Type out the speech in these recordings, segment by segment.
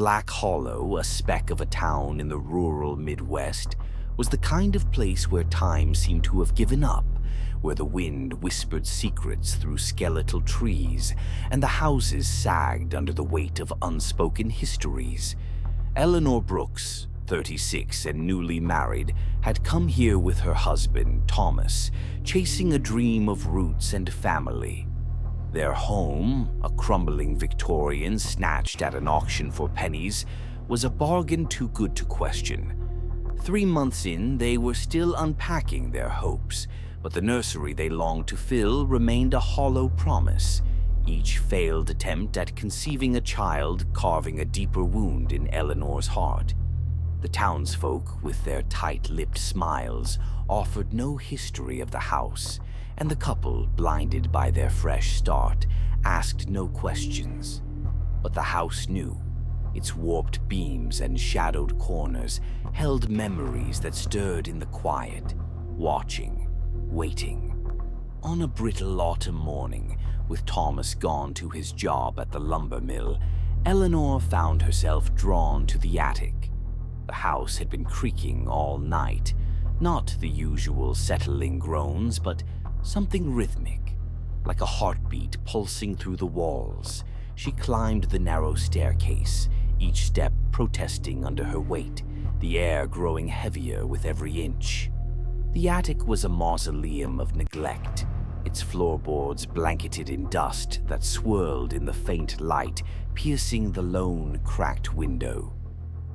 Black Hollow, a speck of a town in the rural Midwest, was the kind of place where time seemed to have given up, where the wind whispered secrets through skeletal trees, and the houses sagged under the weight of unspoken histories. Eleanor Brooks, 36 and newly married, had come here with her husband, Thomas, chasing a dream of roots and family. Their home, a crumbling Victorian snatched at an auction for pennies, was a bargain too good to question. 3 months in, they were still unpacking their hopes, but the nursery they longed to fill remained a hollow promise, each failed attempt at conceiving a child carving a deeper wound in Eleanor's heart. The townsfolk, with their tight-lipped smiles, offered no history of the house, and the couple, blinded by their fresh start, asked no questions. But the house knew. Its warped beams and shadowed corners held memories that stirred in the quiet, watching, waiting. On a brittle autumn morning, with Thomas gone to his job at the lumber mill, Eleanor found herself drawn to the attic. The house had been creaking all night, not the usual settling groans, but something rhythmic, like a heartbeat pulsing through the walls. She climbed the narrow staircase, each step protesting under her weight, the air growing heavier with every inch. The attic was a mausoleum of neglect, its floorboards blanketed in dust that swirled in the faint light, piercing the lone, cracked window.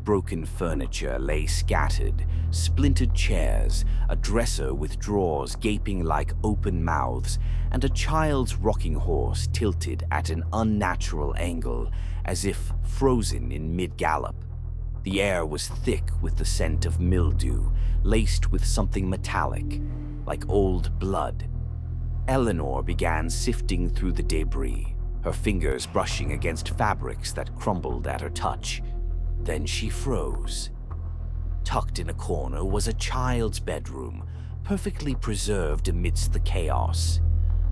Broken furniture lay scattered, splintered chairs, a dresser with drawers gaping like open mouths, and a child's rocking horse tilted at an unnatural angle, as if frozen in mid-gallop. The air was thick with the scent of mildew, laced with something metallic, like old blood. Eleanor began sifting through the debris, her fingers brushing against fabrics that crumbled at her touch. Then she froze. Tucked in a corner was a child's bedroom, perfectly preserved amidst the chaos.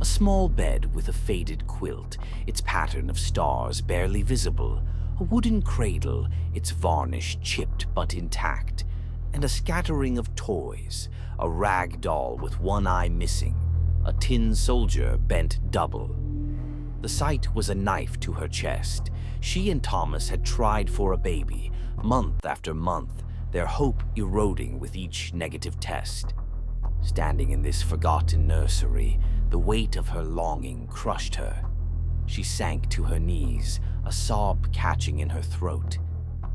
A small bed with a faded quilt, its pattern of stars barely visible, a wooden cradle, its varnish chipped but intact, and a scattering of toys, a rag doll with one eye missing, a tin soldier bent double. The sight was a knife to her chest. She and Thomas had tried for a baby, month after month, their hope eroding with each negative test. Standing in this forgotten nursery, the weight of her longing crushed her. She sank to her knees, a sob catching in her throat.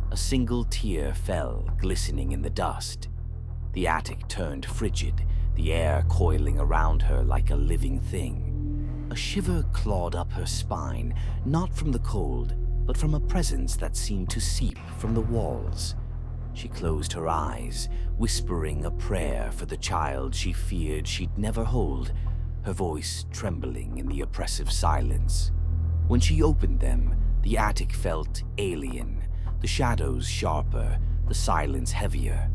A single tear fell, glistening in the dust. The attic turned frigid, the air coiling around her like a living thing. A shiver clawed up her spine, not from the cold, but from a presence that seemed to seep from the walls. She closed her eyes, whispering a prayer for the child she feared she'd never hold, her voice trembling in the oppressive silence. When she opened them, the attic felt alien, the shadows sharper, the silence heavier.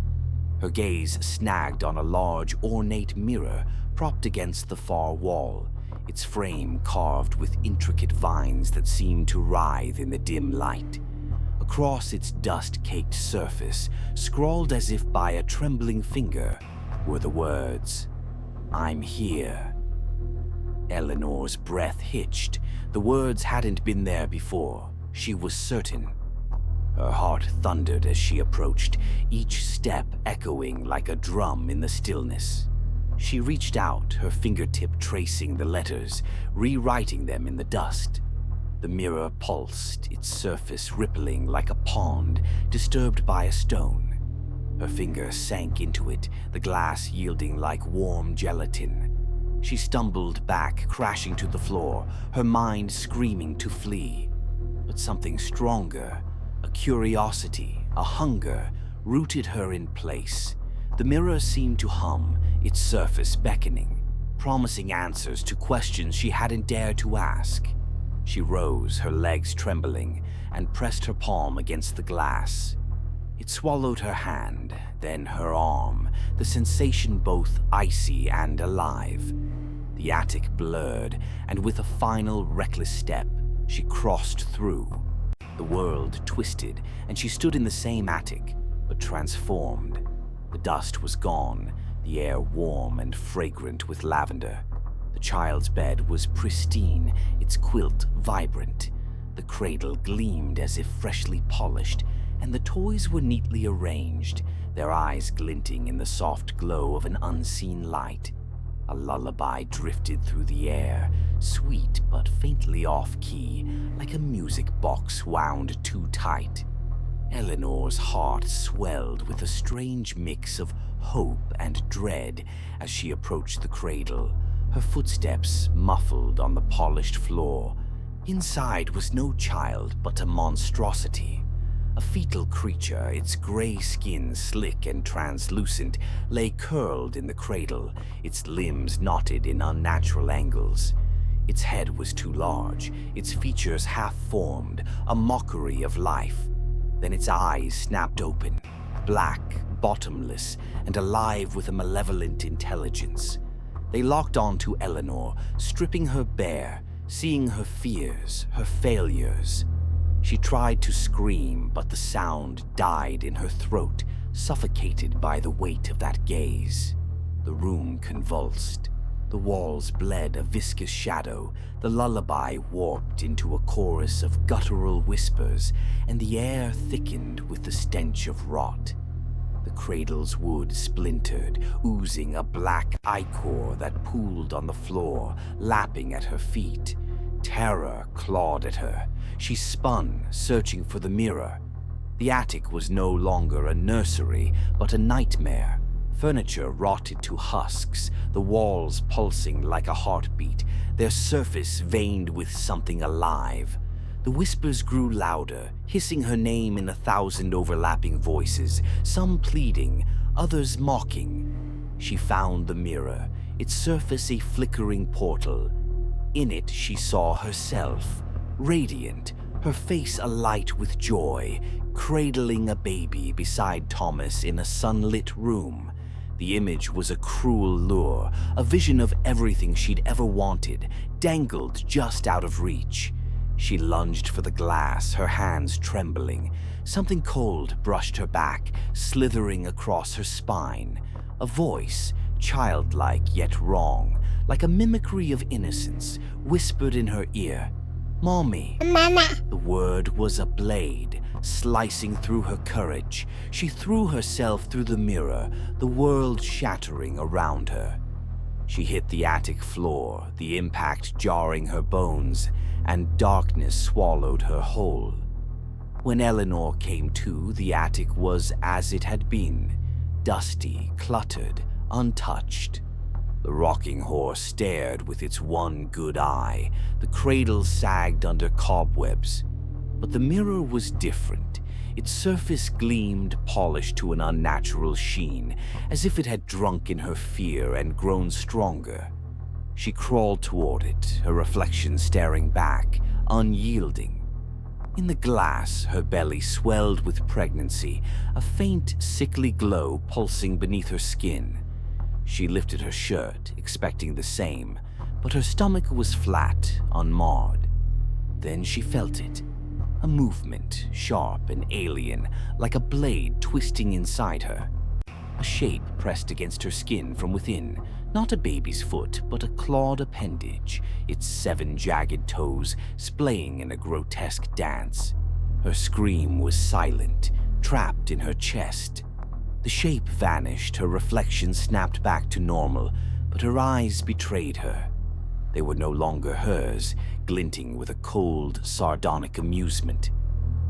Her gaze snagged on a large, ornate mirror propped against the far wall, its frame carved with intricate vines that seemed to writhe in the dim light. Across its dust-caked surface, scrawled as if by a trembling finger, were the words, "I'm here." Eleanor's breath hitched. The words hadn't been there before, she was certain. Her heart thundered as she approached, each step echoing like a drum in the stillness. She reached out, her fingertip tracing the letters, rewriting them in the dust. The mirror pulsed, its surface rippling like a pond disturbed by a stone. Her finger sank into it, the glass yielding like warm gelatin. She stumbled back, crashing to the floor, her mind screaming to flee. But something stronger, a curiosity, a hunger, rooted her in place. The mirror seemed to hum, its surface beckoning, promising answers to questions she hadn't dared to ask. She rose, her legs trembling, and pressed her palm against the glass. It swallowed her hand, then her arm, the sensation both icy and alive. The attic blurred, and with a final reckless step, she crossed through. The world twisted, and she stood in the same attic, but transformed. The dust was gone, the air warm and fragrant with lavender. The child's bed was pristine, its quilt vibrant. The cradle gleamed as if freshly polished, and the toys were neatly arranged, their eyes glinting in the soft glow of an unseen light. A lullaby drifted through the air, sweet but faintly off-key, like a music box wound too tight. Eleanor's heart swelled with a strange mix of hope and dread as she approached the cradle, her footsteps muffled on the polished floor. Inside was no child but a monstrosity. A fetal creature, its gray skin slick and translucent, lay curled in the cradle, its limbs knotted in unnatural angles. Its head was too large, its features half-formed, a mockery of life. Then its eyes snapped open, black, bottomless, and alive with a malevolent intelligence. They locked onto Eleanor, stripping her bare, seeing her fears, her failures. She tried to scream, but the sound died in her throat, suffocated by the weight of that gaze. The room convulsed. The walls bled a viscous shadow, the lullaby warped into a chorus of guttural whispers, and the air thickened with the stench of rot. The cradle's wood splintered, oozing a black ichor that pooled on the floor, lapping at her feet. Terror clawed at her. She spun, searching for the mirror. The attic was no longer a nursery, but a nightmare. Furniture rotted to husks, the walls pulsing like a heartbeat, their surface veined with something alive. The whispers grew louder, hissing her name in 1,000 overlapping voices, some pleading, others mocking. She found the mirror, its surface a flickering portal. In it she saw herself, radiant, her face alight with joy, cradling a baby beside Thomas in a sunlit room. The image was a cruel lure, a vision of everything she'd ever wanted, dangled just out of reach. She lunged for the glass, her hands trembling. Something cold brushed her back, slithering across her spine. A voice, childlike yet wrong, like a mimicry of innocence, whispered in her ear, "Mommy." Mama. The word was a blade, slicing through her courage. She threw herself through the mirror, the world shattering around her. She hit the attic floor, the impact jarring her bones, and darkness swallowed her whole. When Eleanor came to, the attic was as it had been, dusty, cluttered, untouched. The rocking horse stared with its one good eye. The cradle sagged under cobwebs. But the mirror was different. Its surface gleamed, polished to an unnatural sheen, as if it had drunk in her fear and grown stronger. She crawled toward it, her reflection staring back, unyielding. In the glass, her belly swelled with pregnancy, a faint, sickly glow pulsing beneath her skin. She lifted her shirt, expecting the same, but her stomach was flat, unmarred. Then she felt it. A movement, sharp and alien, like a blade twisting inside her. A shape pressed against her skin from within, not a baby's foot, but a clawed appendage, its 7 jagged toes splaying in a grotesque dance. Her scream was silent, trapped in her chest. The shape vanished, her reflection snapped back to normal, but her eyes betrayed her. They were no longer hers, glinting with a cold, sardonic amusement.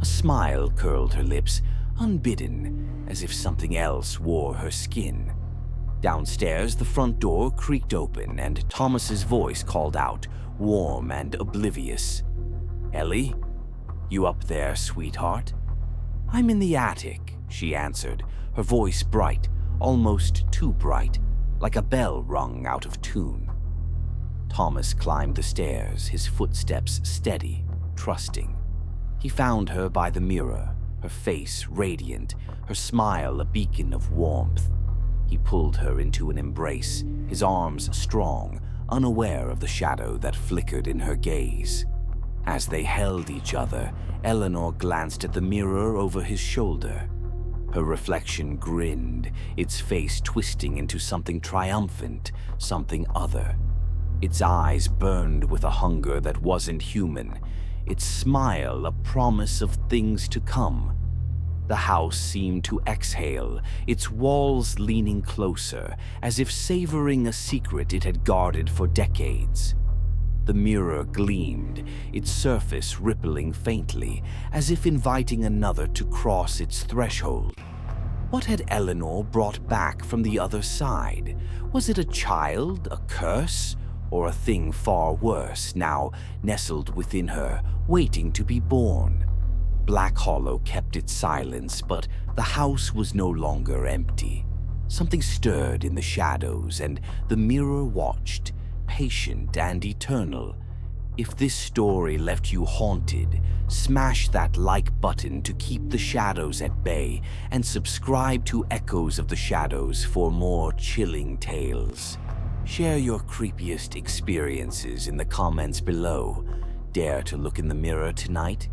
A smile curled her lips, unbidden, as if something else wore her skin. Downstairs, the front door creaked open, and Thomas's voice called out, warm and oblivious. "Ellie? You up there, sweetheart?" "I'm in the attic," she answered, her voice bright, almost too bright, like a bell rung out of tune. Thomas climbed the stairs, his footsteps steady, trusting. He found her by the mirror, her face radiant, her smile a beacon of warmth. He pulled her into an embrace, his arms strong, unaware of the shadow that flickered in her gaze. As they held each other, Eleanor glanced at the mirror over his shoulder. Her reflection grinned, its face twisting into something triumphant, something other. Its eyes burned with a hunger that wasn't human, its smile a promise of things to come. The house seemed to exhale, its walls leaning closer, as if savoring a secret it had guarded for decades. The mirror gleamed, its surface rippling faintly, as if inviting another to cross its threshold. What had Eleanor brought back from the other side? Was it a child, a curse, or a thing far worse, now nestled within her, waiting to be born? Black Hollow kept its silence, but the house was no longer empty. Something stirred in the shadows, and the mirror watched, patient and eternal. If this story left you haunted, smash that like button to keep the shadows at bay, and subscribe to Echoes of the Shadows for more chilling tales. Share your creepiest experiences in the comments below. Dare to look in the mirror tonight?